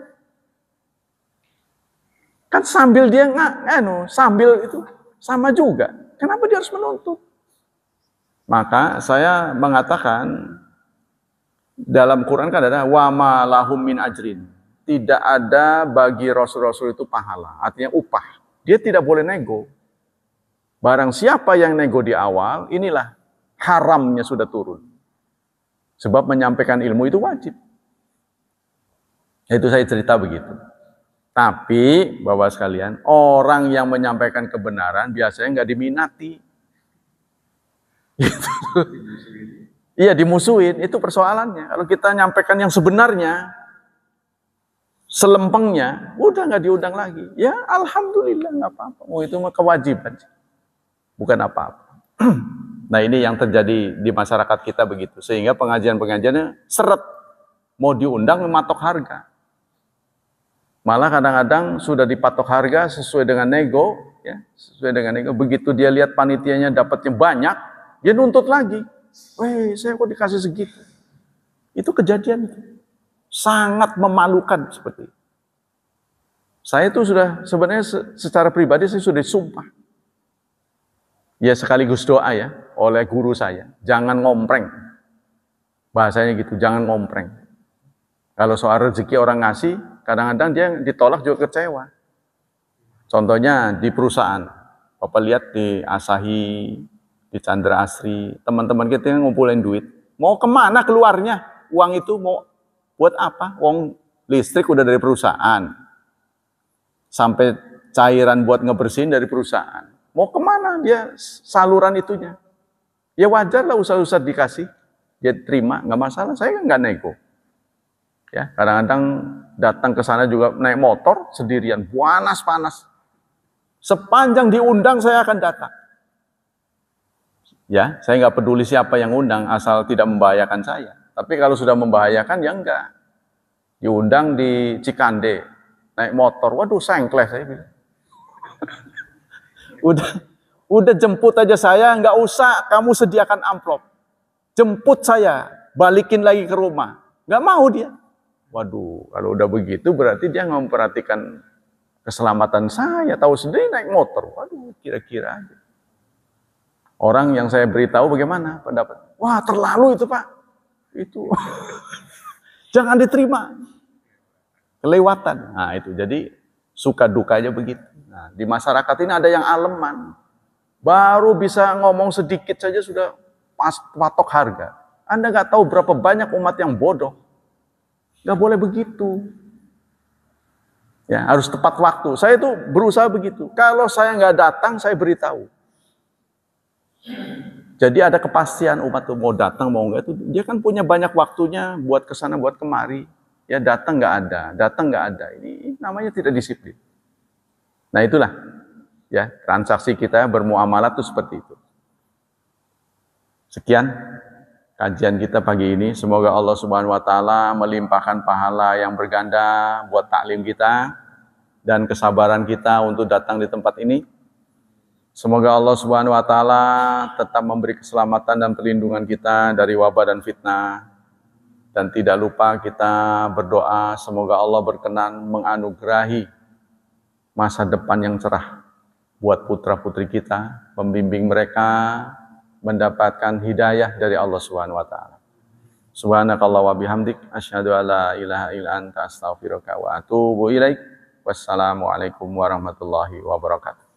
Kan sambil dia sambil itu sama juga. Kenapa dia harus menuntut? Maka saya mengatakan dalam Quran kan ada wa ma lahum min ajrin. Tidak ada bagi rasul-rasul itu pahala, artinya upah. Dia tidak boleh nego. Barang siapa yang nego di awal, inilah haramnya sudah turun. Sebab menyampaikan ilmu itu wajib. Itu saya cerita begitu. Tapi, Bapak sekalian, orang yang menyampaikan kebenaran biasanya nggak diminati. Gitu. Iya, dimusuhin. Itu persoalannya. Kalau kita nyampaikan yang sebenarnya, selempengnya, udah nggak diundang lagi. Ya, alhamdulillah nggak apa-apa. Oh, itu mah kewajiban, bukan apa-apa. Nah, ini yang terjadi di masyarakat kita begitu. Sehingga pengajian-pengajiannya seret. Mau diundang mematok harga. Malah kadang-kadang sudah dipatok harga sesuai dengan nego, ya, sesuai dengan nego. Begitu dia lihat panitianya dapatnya banyak, dia nuntut lagi. Weh, saya kok dikasih segitu? Itu kejadian itu. Sangat memalukan seperti itu. Saya itu sudah sebenarnya secara pribadi saya sudah disumpah. Ya sekaligus doa ya oleh guru saya, jangan ngompreng. Bahasanya gitu, jangan ngompreng. Kalau soal rezeki orang ngasih, kadang-kadang dia ditolak juga kecewa. Contohnya di perusahaan, Bapak lihat di Asahi, di Chandra Asri, teman-teman kita yang ngumpulin duit. Mau kemana keluarnya? Uang itu mau buat apa? Uang listrik udah dari perusahaan. Sampai cairan buat ngebersihin dari perusahaan. Mau kemana dia saluran itunya? Ya wajar lah usaha-usaha dikasih. Dia terima, nggak masalah. Saya kan nggak nego. Ya, kadang-kadang datang ke sana juga naik motor sendirian, panas-panas. Sepanjang diundang saya akan datang. Ya, saya nggak peduli siapa yang undang asal tidak membahayakan saya. Tapi kalau sudah membahayakan ya enggak. Diundang di Cikande, naik motor, waduh sengkleh saya bilang. udah jemput aja saya, nggak usah kamu sediakan amplop. Jemput saya, balikin lagi ke rumah. Nggak mau dia. Waduh, kalau udah begitu berarti dia nggak memperhatikan keselamatan saya. Tahu sendiri naik motor. Waduh, kira-kira aja. Orang yang saya beritahu bagaimana pendapat? Wah, terlalu itu Pak. Itu jangan diterima. Kelewatan. Nah itu, jadi suka dukanya begitu. Nah, di masyarakat ini ada yang aleman. Baru bisa ngomong sedikit saja sudah patok harga. Anda nggak tahu berapa banyak umat yang bodoh. Nggak boleh begitu. Ya, harus tepat waktu. Saya itu berusaha begitu. Kalau saya nggak datang, saya beritahu. Jadi ada kepastian umat itu mau datang mau nggak itu. Dia kan punya banyak waktunya buat kesana buat kemari. Ya datang nggak ada, datang nggak ada. Ini namanya tidak disiplin. Nah itulah ya transaksi kita bermuamalah itu seperti itu. Sekian kajian kita pagi ini. Semoga Allah Subhanahu wa taala melimpahkan pahala yang berganda buat taklim kita dan kesabaran kita untuk datang di tempat ini. Semoga Allah Subhanahu wa taala tetap memberi keselamatan dan perlindungan kita dari wabah dan fitnah. Dan tidak lupa kita berdoa semoga Allah berkenan menganugerahi masa depan yang cerah buat putra-putri kita, membimbing mereka mendapatkan hidayah dari Allah Subhanahu wa taala. Subhanakallah wa bihamdik asyhadu alla ilaha illa anta astaghfiruka wa atubu ilaik. Wassalamualaikum warahmatullahi wabarakatuh.